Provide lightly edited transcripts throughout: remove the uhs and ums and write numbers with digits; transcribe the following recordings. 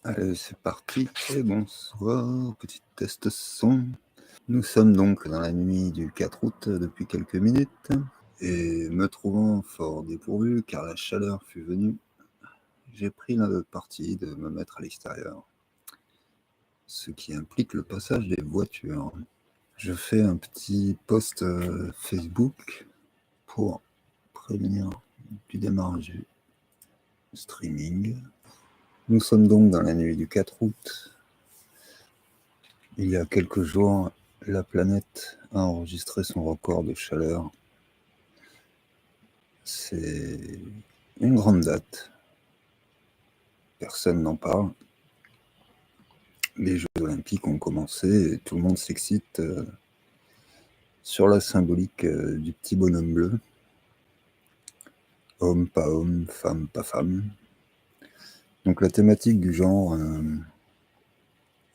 Allez, c'est parti. Et bonsoir, petit test son. Nous sommes donc dans la nuit du 4 août depuis quelques minutes. Et me trouvant fort dépourvu, car la chaleur fut venue, j'ai pris le parti de me mettre à l'extérieur. Ce qui implique le passage des voitures. Je fais un petit post Facebook pour prévenir du démarrage du streaming. Nous sommes donc dans la nuit du 4 août. Il y a quelques jours, la planète a enregistré son record de chaleur. C'est une grande date. Personne n'en parle. Les Jeux Olympiques ont commencé et tout le monde s'excite sur la symbolique du petit bonhomme bleu. Homme, pas homme, femme, pas femme. Donc la thématique du genre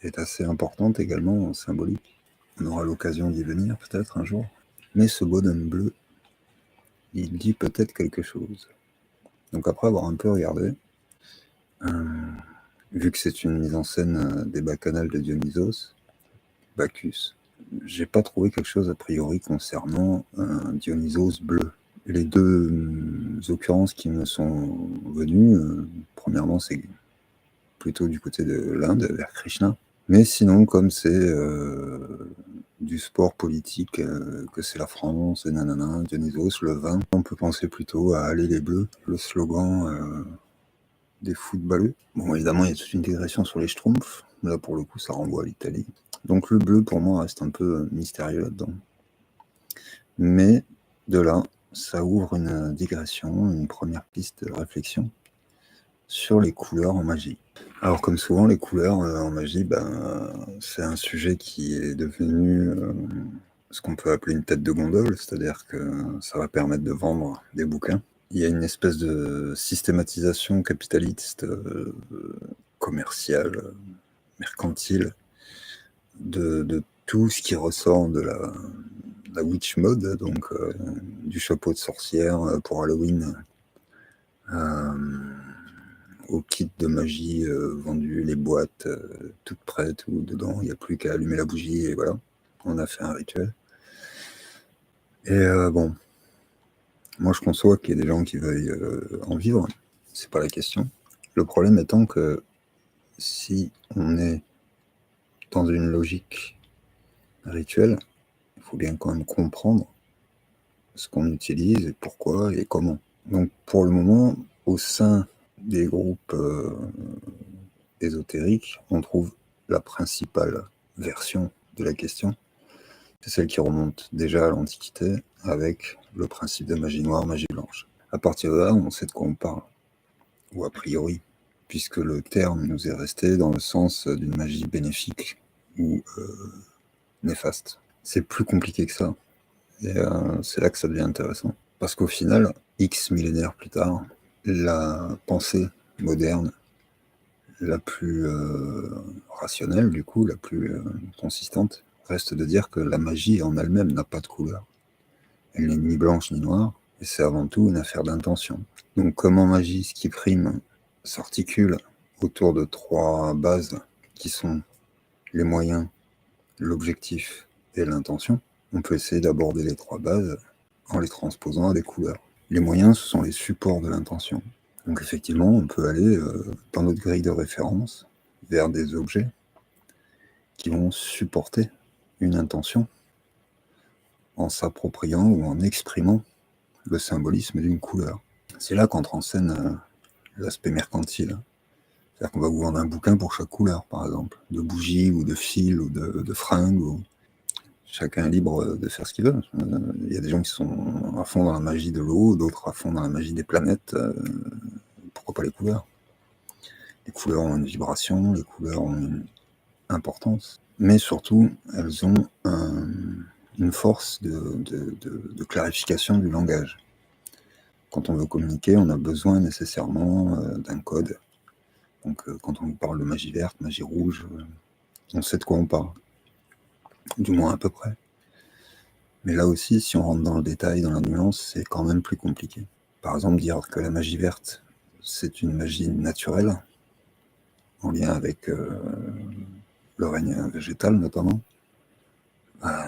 est assez importante également en symbolique. On aura l'occasion d'y venir peut-être un jour. Mais ce bonhomme bleu, il dit peut-être quelque chose. Donc après avoir un peu regardé, vu que c'est une mise en scène des bacchanales de Dionysos, Bacchus, j'ai pas trouvé quelque chose a priori concernant un Dionysos bleu. Les deux occurrences qui me sont venues, premièrement, c'est plutôt du côté de l'Inde, vers Krishna. Mais sinon, comme c'est du sport politique, que c'est la France, et nanana, Dionysos, le vin, on peut penser plutôt à Aller les Bleus, le slogan des footballeux. Bon, évidemment, il y a toute une digression sur les Schtroumpfs. Là, pour le coup, ça renvoie à l'Italie. Donc le bleu, pour moi, reste un peu mystérieux là-dedans. Mais de là, ça ouvre une digression, une première piste de réflexion sur les couleurs en magie. Alors, comme souvent, les couleurs en magie, c'est un sujet qui est devenu ce qu'on peut appeler une tête de gondole, c'est-à-dire que ça va permettre de vendre des bouquins. Il y a une espèce de systématisation capitaliste, commerciale, mercantile, de tout ce qui ressort de la witch mode, donc du chapeau de sorcière pour Halloween, au kit de magie vendu, les boîtes toutes prêtes, où dedans il n'y a plus qu'à allumer la bougie et voilà, on a fait un rituel. Et bon, moi je conçois qu'il y ait des gens qui veuillent en vivre, c'est pas la question. Le problème étant que si on est dans une logique rituelle, il faut bien quand même comprendre ce qu'on utilise et pourquoi et comment. Donc pour le moment, au sein des groupes ésotériques, on trouve la principale version de la question. C'est celle qui remonte déjà à l'Antiquité avec le principe de magie noire, magie blanche. À partir de là, on sait de quoi on parle, ou a priori, puisque le terme nous est resté dans le sens d'une magie bénéfique ou néfaste. C'est plus compliqué que ça. Et c'est là que ça devient intéressant. Parce qu'au final, X millénaires plus tard, la pensée moderne, la plus rationnelle, du coup, la plus consistante, reste de dire que la magie en elle-même n'a pas de couleur. Elle n'est ni blanche ni noire, et c'est avant tout une affaire d'intention. Donc comme en magie, ce qui prime s'articule autour de trois bases qui sont les moyens, l'objectif et l'intention, on peut essayer d'aborder les trois bases en les transposant à des couleurs. Les moyens, ce sont les supports de l'intention. Donc effectivement, on peut aller dans notre grille de référence vers des objets qui vont supporter une intention en s'appropriant ou en exprimant le symbolisme d'une couleur. C'est là qu'entre en scène l'aspect mercantile. C'est-à-dire qu'on va vous vendre un bouquin pour chaque couleur, par exemple, de bougies ou de fils ou de fringues. Chacun est libre de faire ce qu'il veut. Il y a des gens qui sont à fond dans la magie de l'eau, d'autres à fond dans la magie des planètes. Pourquoi pas les couleurs? Les couleurs ont une vibration, les couleurs ont une importance, mais surtout, elles ont une force de clarification du langage. Quand on veut communiquer, on a besoin nécessairement d'un code. Donc quand on vous parle de magie verte, magie rouge, on sait de quoi on parle. Du moins à peu près. Mais là aussi, si on rentre dans le détail, dans la nuance, c'est quand même plus compliqué. Par exemple, dire que la magie verte, c'est une magie naturelle. en lien avec le règne végétal notamment,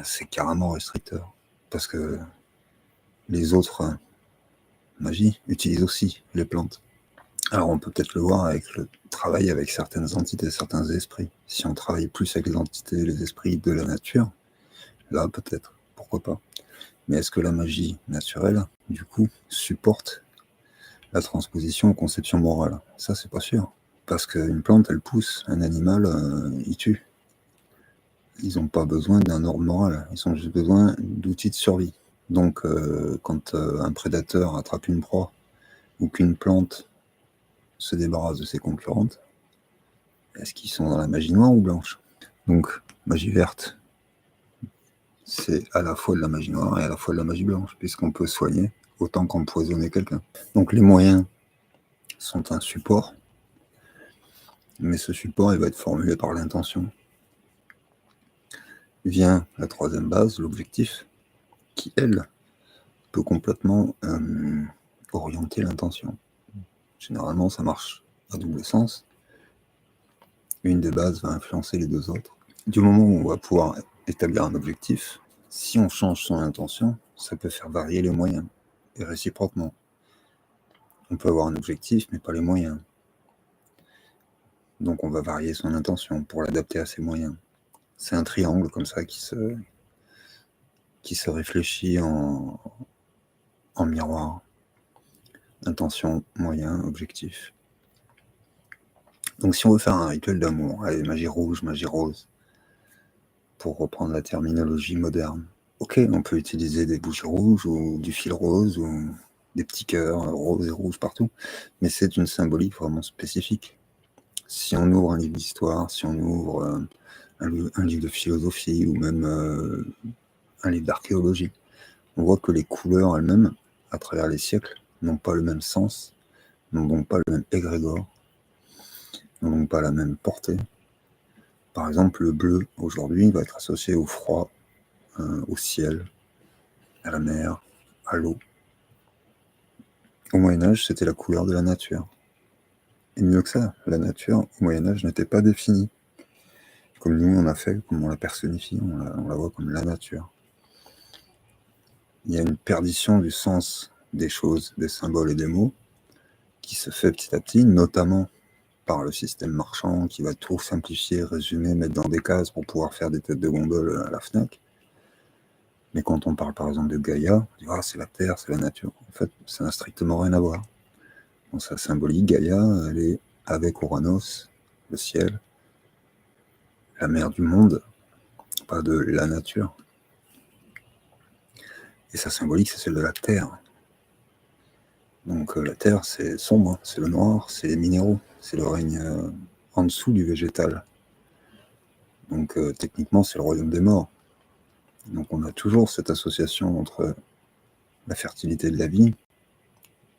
c'est carrément restricteur. Parce que les autres magies utilisent aussi les plantes. Alors on peut peut-être le voir avec le travail avec certaines entités, certains esprits. Si on travaille plus avec les entités, les esprits de la nature, là peut-être, pourquoi pas. Mais est-ce que la magie naturelle, du coup, supporte la transposition aux conceptions morales? Ça, c'est pas sûr. Parce qu'une plante, elle pousse, un animal, il tue. Ils n'ont pas besoin d'un ordre moral, ils ont juste besoin d'outils de survie. Donc, quand un prédateur attrape une proie, ou qu'une plante se débarrasse de ses concurrentes, est-ce qu'ils sont dans la magie noire ou blanche? Donc, magie verte, c'est à la fois de la magie noire et à la fois de la magie blanche, puisqu'on peut soigner autant qu'empoisonner quelqu'un. Donc les moyens sont un support, mais ce support, il va être formulé par l'intention. Vient la troisième base, l'objectif, qui, elle, peut complètement orienter l'intention. Généralement, ça marche à double sens. Une des bases va influencer les deux autres. Du moment où on va pouvoir établir un objectif, si on change son intention, ça peut faire varier les moyens, et réciproquement. On peut avoir un objectif, mais pas les moyens. Donc on va varier son intention pour l'adapter à ses moyens. C'est un triangle comme ça qui se réfléchit en miroir. Intention, moyen, objectif. Donc si on veut faire un rituel d'amour, allez, magie rouge, magie rose, pour reprendre la terminologie moderne. Ok, on peut utiliser des bougies rouges ou du fil rose ou des petits cœurs roses et rouges partout, mais c'est une symbolique vraiment spécifique. Si on ouvre un livre d'histoire, si on ouvre un livre de philosophie ou même un livre d'archéologie, on voit que les couleurs elles-mêmes, à travers les siècles, n'ont pas le même sens, n'ont donc pas le même égrégore, n'ont donc pas la même portée. Par exemple, le bleu, aujourd'hui, va être associé au froid, au ciel, à la mer, à l'eau. Au Moyen-Âge, c'était la couleur de la nature. Et mieux que ça, la nature, au Moyen-Âge, n'était pas définie. Comme nous, on a fait, comme on la personnifie, on la voit comme la nature. Il y a une perdition du sens des choses, des symboles et des mots, qui se fait petit à petit, notamment par le système marchand qui va tout simplifier, résumer, mettre dans des cases pour pouvoir faire des têtes de gondole à la FNAC. Mais quand on parle par exemple de Gaïa, on dit c'est la Terre, c'est la nature. En fait, ça n'a strictement rien à voir. Dans sa symbolique, Gaïa, elle est avec Uranus, le ciel, la mère du monde, pas de la nature. Et sa symbolique, c'est celle de la Terre. Donc la Terre, c'est sombre, c'est le noir, c'est les minéraux, c'est le règne en dessous du végétal. Donc techniquement, c'est le royaume des morts. Donc on a toujours cette association entre la fertilité de la vie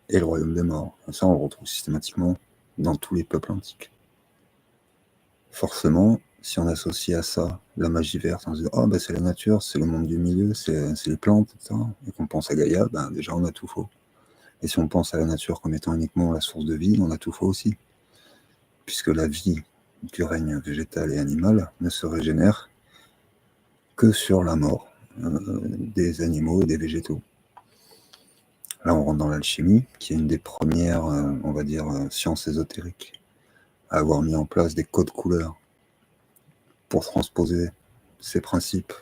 et le royaume des morts. Et ça, on le retrouve systématiquement dans tous les peuples antiques. Forcément, si on associe à ça la magie verte, on se dit c'est la nature, c'est le monde du milieu, c'est les plantes, etc. Et qu'on pense à Gaïa, déjà on a tout faux. Et si on pense à la nature comme étant uniquement la source de vie, on a tout faux aussi. Puisque la vie du règne végétal et animal ne se régénère que sur la mort des animaux et des végétaux. Là, on rentre dans l'alchimie, qui est une des premières, on va dire, sciences ésotériques à avoir mis en place des codes couleurs pour transposer ces principes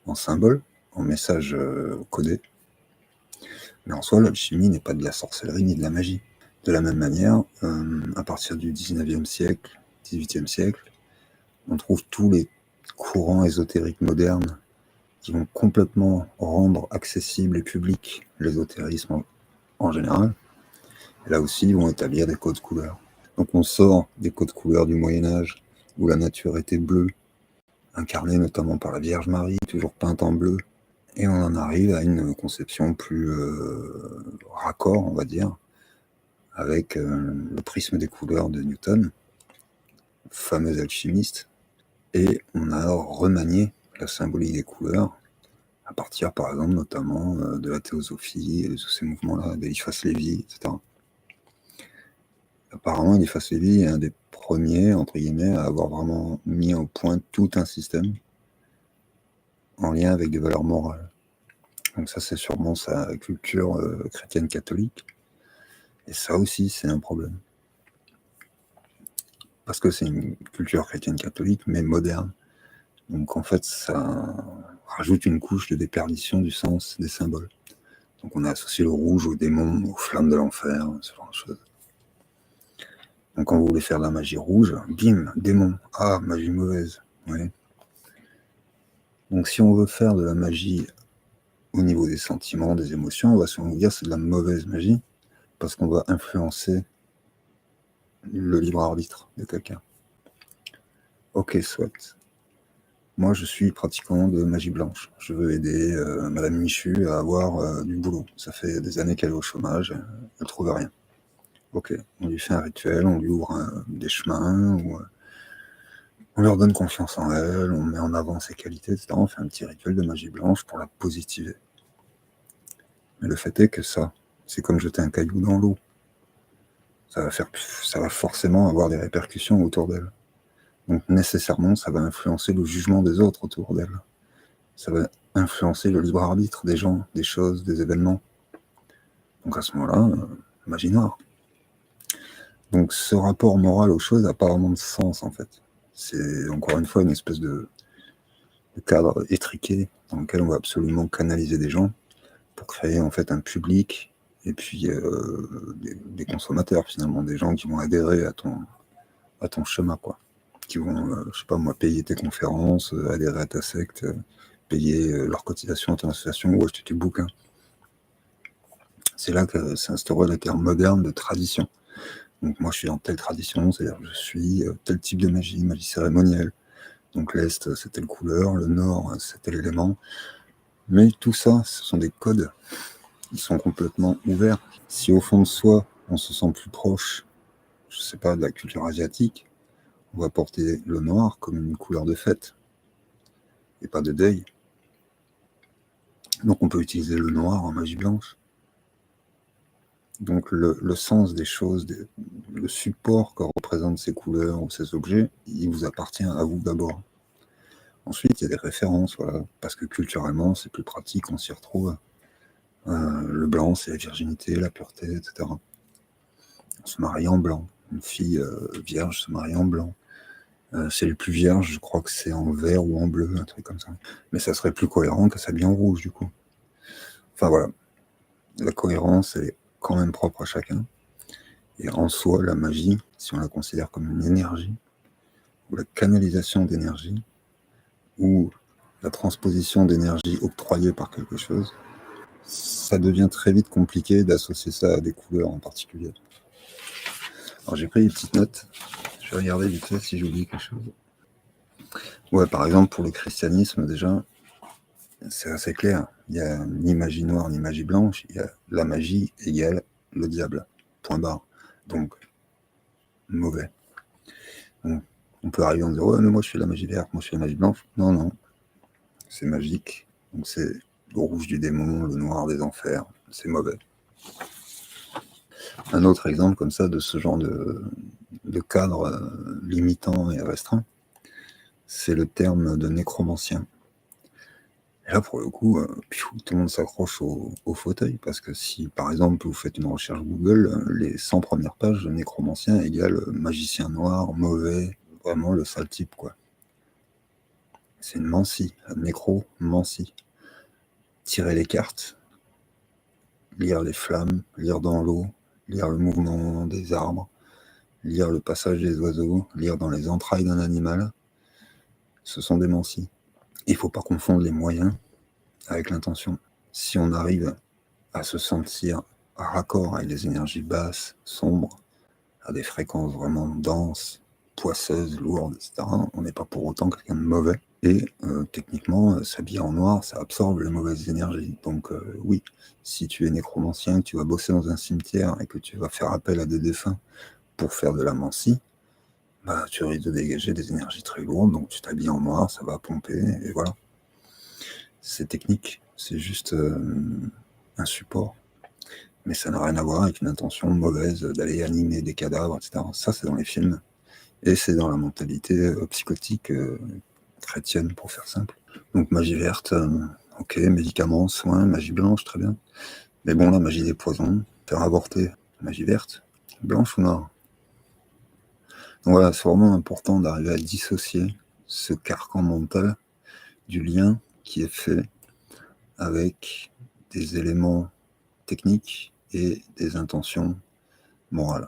en symboles, en messages codés. Mais en soi, l'alchimie n'est pas de la sorcellerie ni de la magie. De la même manière, à partir du 19e siècle, 18e siècle, on trouve tous les courants ésotériques modernes qui vont complètement rendre accessible et public l'ésotérisme en général. Et là aussi, ils vont établir des codes couleurs. Donc on sort des codes couleurs du Moyen-Âge, où la nature était bleue, incarnée notamment par la Vierge Marie, toujours peinte en bleu, et on en arrive à une conception plus raccord, on va dire, avec le prisme des couleurs de Newton, fameux alchimiste, et on a remanié la symbolique des couleurs à partir, par exemple, notamment de la théosophie, et de tous ces mouvements-là, d'Eliphas Lévi, etc. Apparemment, Eliphas Lévy est un des premiers, entre guillemets, à avoir vraiment mis au point tout un système en lien avec des valeurs morales. Donc ça, c'est sûrement sa culture chrétienne catholique. Et ça aussi, c'est un problème. Parce que c'est une culture chrétienne catholique, mais moderne. Donc en fait, ça rajoute une couche de déperdition du sens des symboles. Donc on a associé le rouge aux démons, aux flammes de l'enfer, ce genre de choses. Donc quand vous voulez faire de la magie rouge, bim, démon, ah, magie mauvaise. Ouais. Donc si on veut faire de la magie au niveau des sentiments, des émotions, on va souvent dire que c'est de la mauvaise magie, parce qu'on va influencer le libre arbitre de quelqu'un. Ok, soit. Moi, je suis pratiquant de magie blanche. Je veux aider Madame Michu à avoir du boulot. Ça fait des années qu'elle est au chômage, elle ne trouve rien. Ok, on lui fait un rituel, on lui ouvre des chemins, ou, on leur donne confiance en elle, on met en avant ses qualités, etc. On fait un petit rituel de magie blanche pour la positiver. Mais le fait est que ça, c'est comme jeter un caillou dans l'eau. Ça va forcément avoir des répercussions autour d'elle. Donc nécessairement, ça va influencer le jugement des autres autour d'elle. Ça va influencer le libre arbitre des gens, des choses, des événements. Donc à ce moment-là, magie noire. Donc ce rapport moral aux choses n'a pas vraiment de sens en fait. C'est encore une fois une espèce de cadre étriqué dans lequel on va absolument canaliser des gens pour créer en fait un public et puis des consommateurs finalement, des gens qui vont adhérer à ton chemin quoi, qui vont, je sais pas moi, payer tes conférences, adhérer à ta secte, payer leurs cotisations à ton association ou acheter tes bouquins. C'est là que s'est instauré le terme moderne de tradition. Donc moi je suis dans telle tradition, c'est-à-dire que je suis tel type de magie, magie cérémonielle. Donc l'Est c'est telle couleur, le Nord c'est tel élément. Mais tout ça, ce sont des codes, ils sont complètement ouverts. Si au fond de soi, on se sent plus proche, je sais pas, de la culture asiatique, on va porter le noir comme une couleur de fête, et pas de deuil. Donc on peut utiliser le noir en magie blanche. Donc le sens des choses, le support que représentent ces couleurs ou ces objets, il vous appartient à vous d'abord. Ensuite, il y a des références, voilà, parce que culturellement, c'est plus pratique, on s'y retrouve. Le blanc, c'est la virginité, la pureté, etc. On se marie en blanc. Une fille vierge se marie en blanc. Si elle est plus vierge, je crois que c'est en vert ou en bleu, un truc comme ça. Mais ça serait plus cohérent que s'habiller en rouge, du coup. Enfin voilà, la cohérence, elle est quand même propre à chacun. Et en soi, la magie, si on la considère comme une énergie, ou la canalisation d'énergie, ou la transposition d'énergie octroyée par quelque chose, ça devient très vite compliqué d'associer ça à des couleurs en particulier. Alors j'ai pris des petites notes, je vais regarder vite fait si j'oublie quelque chose. Ouais, par exemple, pour le christianisme, déjà, c'est assez clair. Il n'y a ni magie noire ni magie blanche, il y a la magie égale le diable. Point barre. Donc, mauvais. Donc, on peut arriver en disant ouais, mais moi je fais la magie verte, moi je fais la magie blanche. Non, non, c'est magique. Donc, c'est le rouge du démon, le noir des enfers. C'est mauvais. Un autre exemple comme ça de ce genre de cadre limitant et restreint, c'est le terme de nécromancien. Et là, pour le coup, tout le monde s'accroche au fauteuil, parce que si, par exemple, vous faites une recherche Google, les 100 premières pages de nécromancien égale magicien noir, mauvais, vraiment le sale type, quoi. C'est une mancie, la nécromancie. Tirer les cartes, lire les flammes, lire dans l'eau, lire le mouvement des arbres, lire le passage des oiseaux, lire dans les entrailles d'un animal, ce sont des mancies. Il ne faut pas confondre les moyens avec l'intention. Si on arrive à se sentir raccord avec les énergies basses, sombres, à des fréquences vraiment denses, poisseuses, lourdes, etc., on n'est pas pour autant quelqu'un de mauvais. Et techniquement, s'habiller en noir, ça absorbe les mauvaises énergies. Donc oui, si tu es nécromancien, que tu vas bosser dans un cimetière et que tu vas faire appel à des défunts pour faire de la mancie, bah, tu risques de dégager des énergies très lourdes, donc tu t'habilles en noir, ça va pomper, et voilà. C'est technique, c'est juste un support. Mais ça n'a rien à voir avec une intention mauvaise d'aller animer des cadavres, etc. Ça, c'est dans les films. Et c'est dans la mentalité psychotique chrétienne, pour faire simple. Donc magie verte, ok, médicaments, soins, magie blanche, très bien. Mais bon, la magie des poisons, faire avorter, magie verte, blanche ou noire. Donc voilà, c'est vraiment important d'arriver à dissocier ce carcan mental du lien qui est fait avec des éléments techniques et des intentions morales.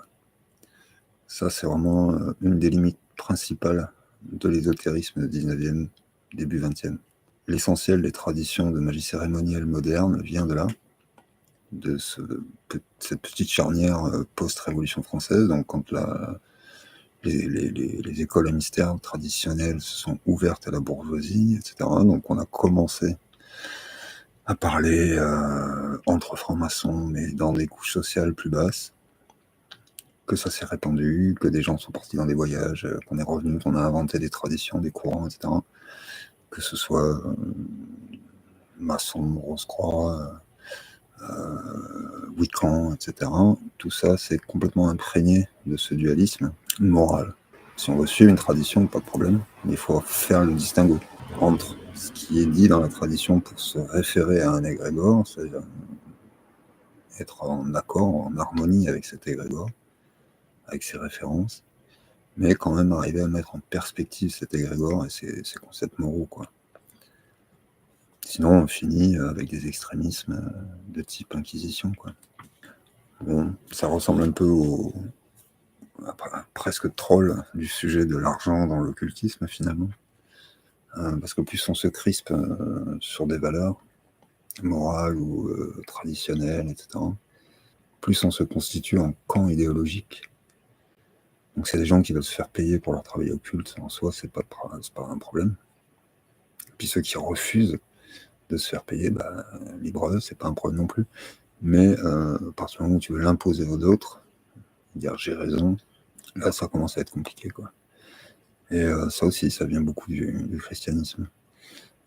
Ça, c'est vraiment une des limites principales de l'ésotérisme du 19e, début 20e. L'essentiel des traditions de magie cérémonielle moderne vient de là, de cette petite charnière post-révolution française, donc quand les écoles à mystère traditionnelles se sont ouvertes à la bourgeoisie, etc. Donc on a commencé à parler entre francs-maçons, mais dans des couches sociales plus basses, que ça s'est répandu, que des gens sont partis dans des voyages, qu'on est revenu, qu'on a inventé des traditions, des courants, etc. Que ce soit maçon, Rose-Croix, Wiccan, etc. Tout ça, c'est complètement imprégné de ce dualisme moral. Si on veut suivre une tradition, pas de problème, mais il faut faire le distinguo entre ce qui est dit dans la tradition pour se référer à un égrégore, c'est-à-dire être en accord, en harmonie avec cet égrégore, avec ses références, mais quand même arriver à mettre en perspective cet égrégore et ses concepts moraux, quoi. Sinon, on finit avec des extrémismes de type inquisition, quoi. Bon, ça ressemble un peu à presque troll du sujet de l'argent dans l'occultisme, finalement. Parce que plus on se crispe sur des valeurs morales ou traditionnelles, etc., plus on se constitue en camp idéologique. Donc c'est des gens qui veulent se faire payer pour leur travail occulte, en soi, c'est pas un problème. Puis ceux qui refusent de se faire payer, libre à eux, c'est pas un problème non plus. Mais à partir du moment où tu veux l'imposer aux autres, dire j'ai raison, là ça commence à être compliqué, quoi. Et ça aussi, ça vient beaucoup du christianisme.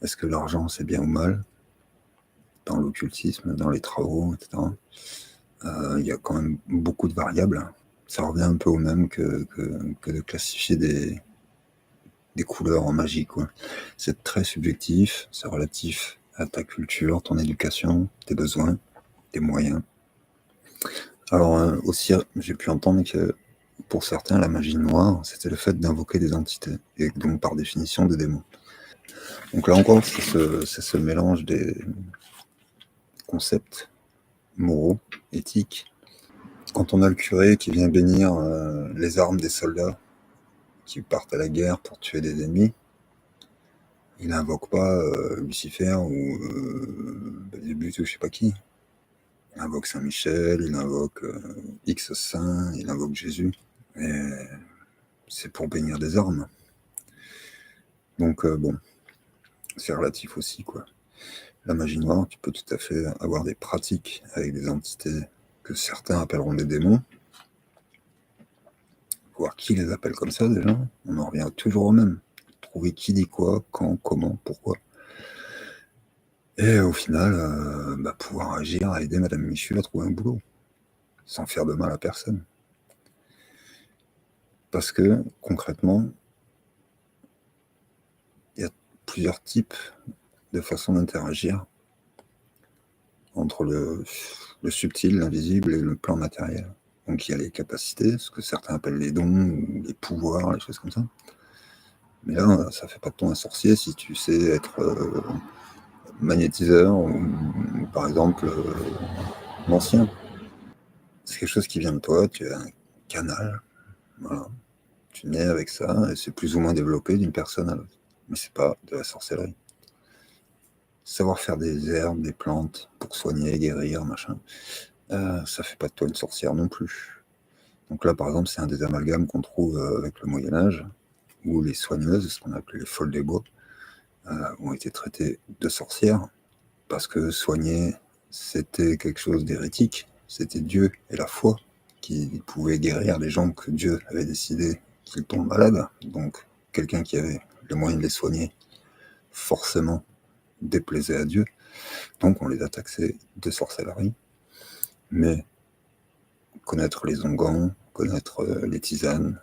Est-ce que l'argent c'est bien ou mal? Dans l'occultisme, dans les travaux, etc. Il y a quand même beaucoup de variables. Ça revient un peu au même que de classifier des couleurs en magie, quoi. C'est très subjectif, c'est relatif à ta culture, ton éducation, tes besoins, tes moyens. Alors aussi, j'ai pu entendre que pour certains, la magie noire, c'était le fait d'invoquer des entités, et donc par définition des démons. Donc là encore, c'est ce mélange des concepts moraux, éthiques. Quand on a le curé qui vient bénir les armes des soldats qui partent à la guerre pour tuer des ennemis, il n'invoque pas Lucifer ou Belzébuth ou je sais pas qui. Il invoque Saint-Michel, il invoque X saint, il invoque Jésus. Et c'est pour bénir des armes. Donc bon, c'est relatif aussi, quoi. La magie noire, tu peux tout à fait avoir des pratiques avec des entités que certains appelleront des démons. Voir qui les appelle comme ça, déjà, on en revient toujours au même. Trouver qui dit quoi, quand, comment, pourquoi. Et au final, pouvoir agir à aider Madame Michu à trouver un boulot, sans faire de mal à personne. Parce que, concrètement, il y a plusieurs types de façons d'interagir entre le subtil, l'invisible et le plan matériel. Donc il y a les capacités, ce que certains appellent les dons, ou les pouvoirs, les choses comme ça. Mais là, ça fait pas de toi un sorcier si tu sais être magnétiseur, ou par exemple l'ancien. C'est quelque chose qui vient de toi, tu as un canal, voilà. Tu nais avec ça, et c'est plus ou moins développé d'une personne à l'autre. Mais c'est pas de la sorcellerie. Savoir faire des herbes, des plantes, pour soigner, guérir, machin, ça fait pas de toi une sorcière non plus. Donc là, par exemple, c'est un des amalgames qu'on trouve avec le Moyen-Âge, où les soigneuses, ce qu'on appelait les folles des bois, ont été traitées de sorcières, parce que soigner, c'était quelque chose d'hérétique, c'était Dieu et la foi qui pouvaient guérir les gens que Dieu avait décidé qu'ils tombent malades. Donc, quelqu'un qui avait le moyen de les soigner, forcément, déplaisait à Dieu. Donc, on les a taxés de sorcellerie. Mais connaître les onguents, connaître les tisanes,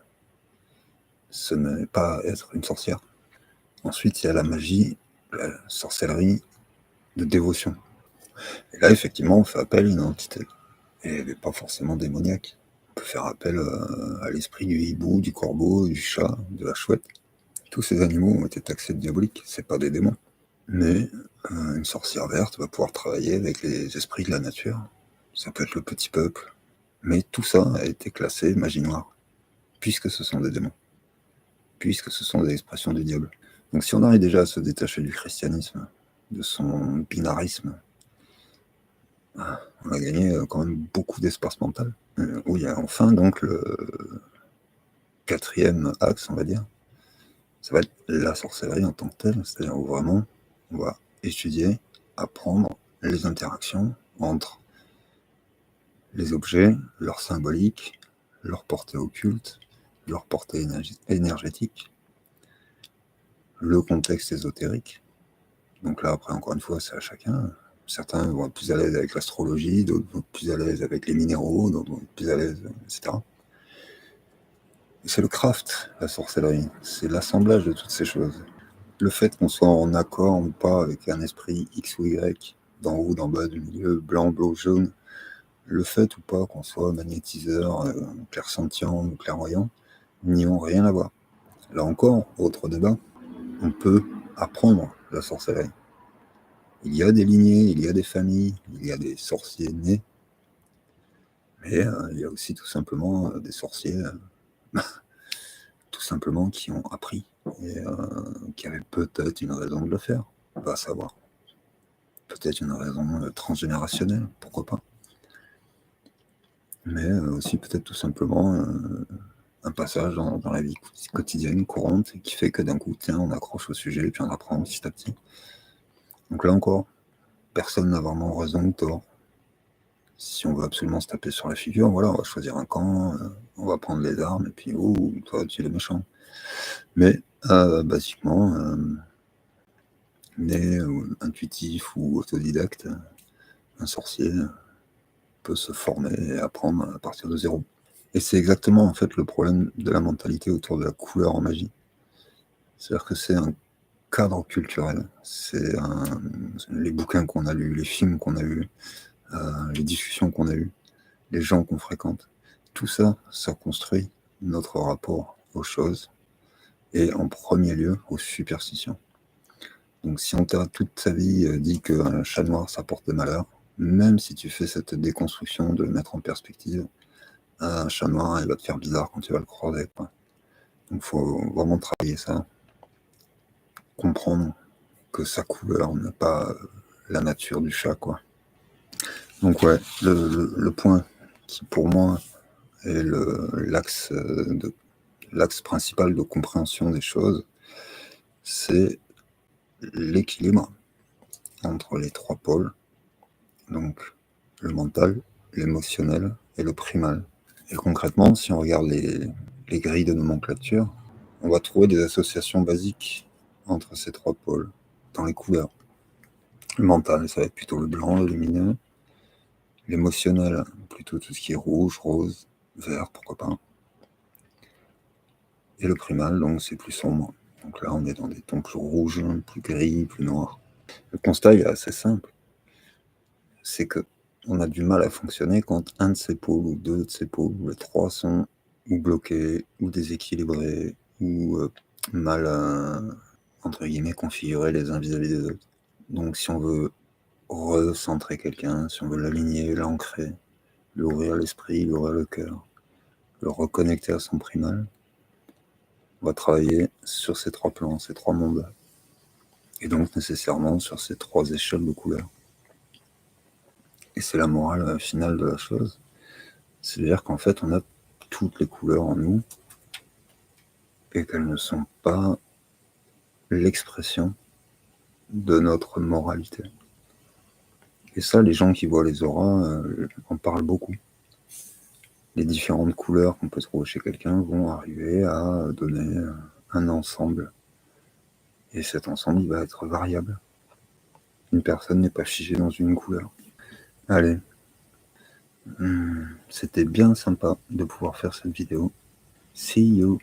ce n'est pas être une sorcière. Ensuite, il y a la magie, la sorcellerie de dévotion. Et là, effectivement, on fait appel à une entité. Et elle n'est pas forcément démoniaque. On peut faire appel à l'esprit du hibou, du corbeau, du chat, de la chouette. Tous ces animaux ont été taxés de diaboliques, c'est pas des démons. Mais une sorcière verte va pouvoir travailler avec les esprits de la nature. Ça peut être le petit peuple. Mais tout ça a été classé magie noire, puisque ce sont des démons, puisque ce sont des expressions du diable. Donc si on arrive déjà à se détacher du christianisme, de son binarisme, on a gagné quand même beaucoup d'espace mental. Où il y a enfin donc le quatrième axe, on va dire, ça va être la sorcellerie en tant que telle, c'est-à-dire où vraiment on va étudier, apprendre les interactions entre les objets, leur symbolique, leur portée occulte, leur portée énergétique, le contexte ésotérique. Donc là, après, encore une fois, c'est à chacun. Certains vont être plus à l'aise avec l'astrologie, d'autres vont être plus à l'aise avec les minéraux, d'autres vont être plus à l'aise, etc. C'est le craft, la sorcellerie. C'est l'assemblage de toutes ces choses. Le fait qu'on soit en accord ou pas avec un esprit X ou Y, d'en haut, d'en bas, du milieu, blanc, bleu, jaune, le fait ou pas qu'on soit magnétiseur, clairsentient ou clairvoyant, n'y ont rien à voir. Là encore, autre débat, on peut apprendre la sorcellerie. Il y a des lignées, il y a des familles, il y a des sorciers nés, mais il y a aussi tout simplement des sorciers tout simplement qui ont appris et qui avaient peut-être une raison de le faire, pas à savoir. Peut-être une raison transgénérationnelle, pourquoi pas. Mais aussi peut-être tout simplement un passage dans la vie quotidienne, courante, qui fait que d'un coup, tiens, on accroche au sujet et puis on apprend petit à petit. Donc là encore, personne n'a vraiment raison ou tort. Si on veut absolument se taper sur la figure, voilà, on va choisir un camp, on va prendre les armes, et puis, oh, toi, tu es le méchant. Mais, basiquement, né intuitif ou autodidacte, un sorcier peut se former et apprendre à partir de zéro. Et c'est exactement, en fait, le problème de la mentalité autour de la couleur en magie. C'est-à-dire que c'est un cadre culturel. C'est les bouquins qu'on a lus, les films qu'on a eus, les discussions qu'on a eues, les gens qu'on fréquente. Tout ça, ça construit notre rapport aux choses et en premier lieu aux superstitions. Donc si on t'a toute sa vie dit qu'un chat noir ça porte des malheurs, même si tu fais cette déconstruction de le mettre en perspective, un chat noir il va te faire bizarre quand tu vas le croiser, quoi. Donc il faut vraiment travailler ça, comprendre que sa couleur n'est pas la nature du chat, quoi. Donc ouais, le point qui pour moi est l'axe principal de compréhension des choses, c'est l'équilibre entre les trois pôles, donc le mental, l'émotionnel et le primal. Et concrètement, si on regarde les grilles de nomenclature, on va trouver des associations basiques entre ces trois pôles dans les couleurs. Le mental, ça va être plutôt le blanc, le lumineux. L'émotionnel, plutôt tout ce qui est rouge, rose, vert, pourquoi pas. Et le primal, donc c'est plus sombre. Donc là, on est dans des tons plus rouges, plus gris, plus noirs. Le constat est assez simple. C'est que on a du mal à fonctionner quand un de ces pôles, ou deux de ces pôles, ou les trois sont ou bloqués, ou déséquilibrés, ou mal, entre guillemets, configurés les uns vis-à-vis des autres. Donc si on veut recentrer quelqu'un, si on veut l'aligner, l'ancrer, lui ouvrir l'esprit, lui ouvrir le cœur, le reconnecter à son primal, on va travailler sur ces trois plans, ces trois mondes. Et donc nécessairement sur ces trois échelles de couleurs. Et c'est la morale finale de la chose. C'est-à-dire qu'en fait, on a toutes les couleurs en nous et qu'elles ne sont pas l'expression de notre moralité. Et ça, les gens qui voient les auras en parlent beaucoup. Les différentes couleurs qu'on peut trouver chez quelqu'un vont arriver à donner un ensemble. Et cet ensemble, il va être variable. Une personne n'est pas figée dans une couleur. Allez, C'était bien sympa de pouvoir faire cette vidéo. See you.